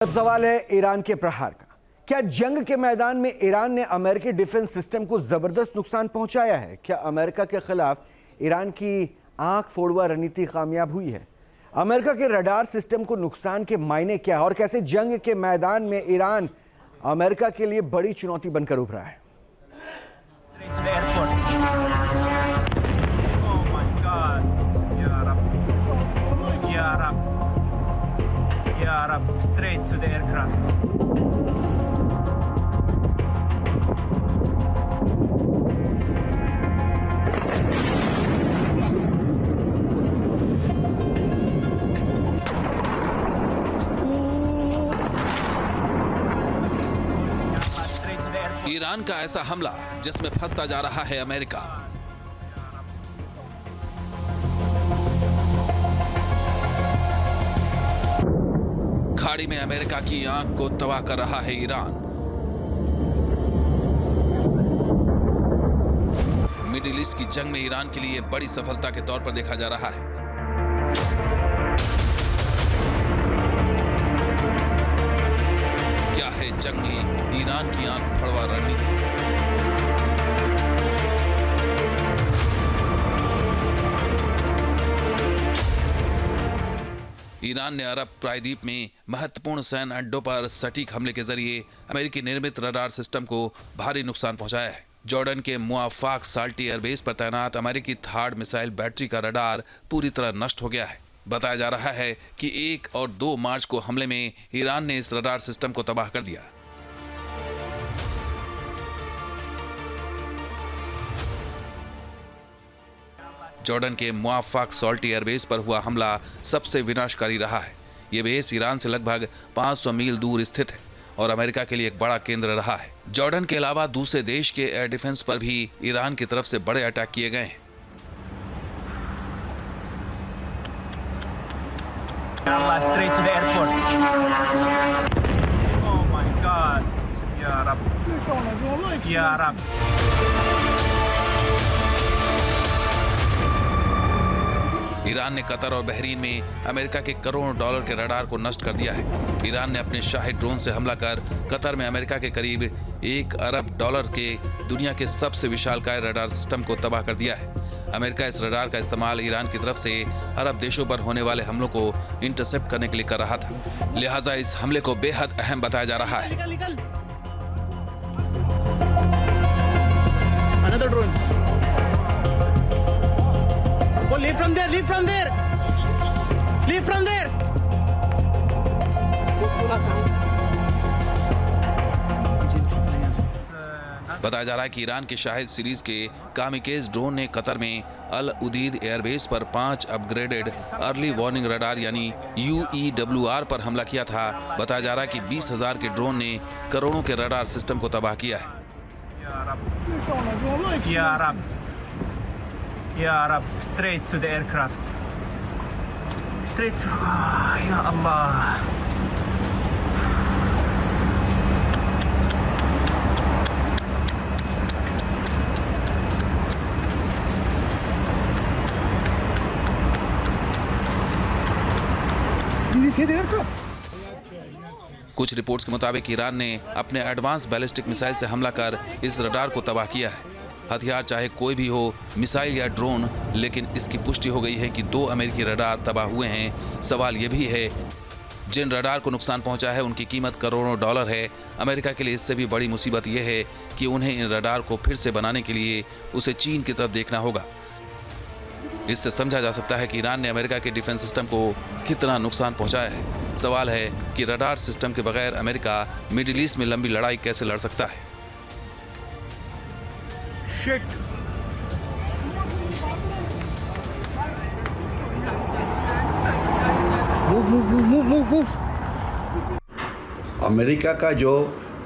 अब सवाल है ईरान के प्रहार का। क्या जंग के मैदान में ईरान ने अमेरिकी डिफेंस सिस्टम को जबरदस्त नुकसान पहुंचाया है? क्या अमेरिका के खिलाफ ईरान की आंख फोड़वा रणनीति कामयाब हुई है? अमेरिका के रडार सिस्टम को नुकसान के मायने क्या है और कैसे जंग के मैदान में ईरान अमेरिका के लिए बड़ी चुनौती बनकर उभरा है? Straight to the aircraft. Iran का ऐसा हमला जिसमें फंसता जा रहा है अमेरिका। खाड़ी में अमेरिका की आंख को तबाह कर रहा है ईरान। मिडिल ईस्ट की जंग में ईरान के लिए बड़ी सफलता के तौर पर देखा जा रहा है। क्या है जंग में ईरान की आंख फड़वा रणनीति? ईरान ने अरब प्रायद्वीप में महत्वपूर्ण सैन्य अड्डों पर सटीक हमले के जरिए अमेरिकी निर्मित रडार सिस्टम को भारी नुकसान पहुंचाया है। जॉर्डन के मुआफाक साल्टी एयरबेस पर तैनात अमेरिकी थार्ड मिसाइल बैटरी का रडार पूरी तरह नष्ट हो गया है। बताया जा रहा है कि 1 और 2 मार्च को हमले में ईरान ने इस रडार सिस्टम को तबाह कर दिया। जॉर्डन के मुआफाक साल्टी एयरबेस पर हुआ हमला सबसे विनाशकारी रहा है। यह बेस ईरान से लगभग 500 मील दूर स्थित है और अमेरिका के लिए एक बड़ा केंद्र रहा है। जॉर्डन के अलावा दूसरे देश के एयर डिफेंस पर भी ईरान की तरफ से बड़े अटैक किए गए हैं। Straight to the airport. Oh my God. Ya Rab. Ya Rab. Iran ने कतर और बहरीन में अमेरिका के करोड़ों डॉलर के रडार को नष्ट कर दिया है। ईरान ने अपने शाही ड्रोन से हमला कर कतर में अमेरिका के करीब $1 अरब के दुनिया के सबसे विशालकाय रडार सिस्टम को तबाह कर दिया है। अमेरिका इस रडार का इस्तेमाल ईरान की तरफ से अरब देशों पर होने वाले हमलों को इंटरसेप्ट करने के लिए कर रहा था। लिहाजा इस हमले को बेहद अहम बताया जा रहा है। Another drone. Oh, leave from there, leave from there. Leave from there. बताया जा रहा है कि ईरान के शाहिद सीरीज के कामिकेज ड्रोन ने कतर में अल उदीद एयरबेस पर 5 अपग्रेडेड अर्ली वार्निंग रडार यानी UEWR पर हमला किया था। बताया जा रहा है कि 20,000 के ड्रोन ने करोड़ों के रडार सिस्टम को तबाह किया है। Ya Rab. Ya Rab. Straight to the aircraft. Straight to... Ya Allah. Did you hit the aircraft? कुछ रिपोर्ट्स के मुताबिक ईरान ने अपने एडवांस बैलिस्टिक मिसाइल से हमला कर इस रडार को तबाह किया है। हथियार चाहे कोई भी हो, मिसाइल या ड्रोन, लेकिन इसकी पुष्टि हो गई है कि 2 अमेरिकी रडार तबाह हुए हैं। सवाल यह भी है जिन रडार को नुकसान पहुंचा है उनकी कीमत करोड़ों डॉलर है। अमेरिका के लिए इससे भी बड़ी मुसीबत यह है कि उन्हें इन रडार को फिर से बनाने के लिए उसे चीन की तरफ देखना होगा। इससे समझा जा सकता है कि ईरान ने अमेरिका के डिफेंस सिस्टम को कितना नुकसान पहुंचाया है। सवाल है कि रडार सिस्टम के बगैर अमेरिका मिडिल ईस्ट में लंबी लड़ाई कैसे लड़ सकता है। Shit. Move. अमेरिका का जो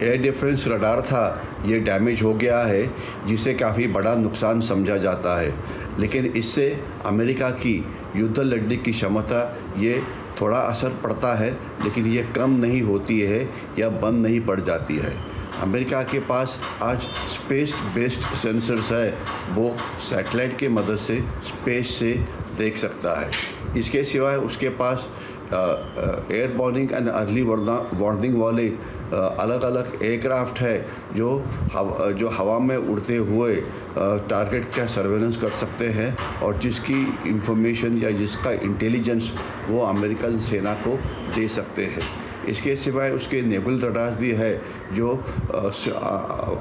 एयर डिफेंस रडार था ये डैमेज हो गया है, जिसे काफ़ी बड़ा नुकसान समझा जाता है। लेकिन इससे अमेरिका की युद्ध लड़ने की क्षमता ये थोड़ा असर पड़ता है, लेकिन ये कम नहीं होती है या बंद नहीं पड़ जाती है। अमेरिका के पास आज स्पेस बेस्ड सेंसर्स है, वो सैटेलाइट के मदद से स्पेस से देख सकता है। इसके सिवाय उसके पास एयरबॉर्निंग एंड अर्ली वार्निंग वाले अलग अलग एयरक्राफ्ट है जो हवा में उड़ते हुए टारगेट का सर्वेलेंस कर सकते हैं और जिसकी इंफॉर्मेशन या जिसका इंटेलिजेंस वो अमेरिकन सेना को दे सकते हैं। इसके सिवाय उसके नेवल रडार भी है जो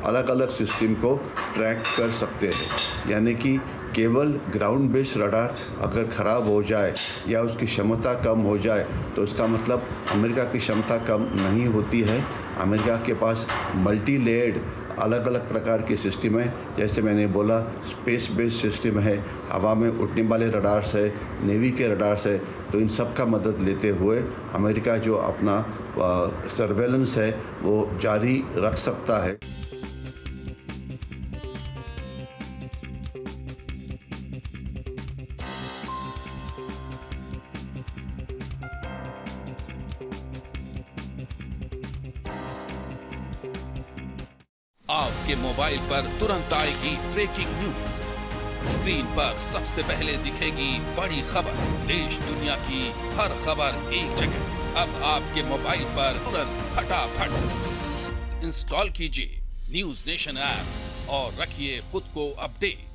अलग अलग सिस्टम को ट्रैक कर सकते हैं। यानी कि केवल ग्राउंड बेस्ड रडार अगर ख़राब हो जाए या उसकी क्षमता कम हो जाए तो इसका मतलब अमेरिका की क्षमता कम नहीं होती है। अमेरिका के पास मल्टी लेयर्ड अलग अलग प्रकार के सिस्टम है। जैसे मैंने बोला, स्पेस बेस्ड सिस्टम है, हवा में उड़ने वाले रडार्स है, नेवी के रडार्स है। तो इन सब का मदद लेते हुए अमेरिका जो अपना सर्वेलेंस है वो जारी रख सकता है। आपके मोबाइल पर तुरंत आएगी ब्रेकिंग न्यूज। स्क्रीन पर सबसे पहले दिखेगी बड़ी खबर, देश दुनिया की हर खबर एक जगह। अब आपके मोबाइल पर तुरंत फटाफट इंस्टॉल कीजिए न्यूज नेशन ऐप और रखिए खुद को अपडेट।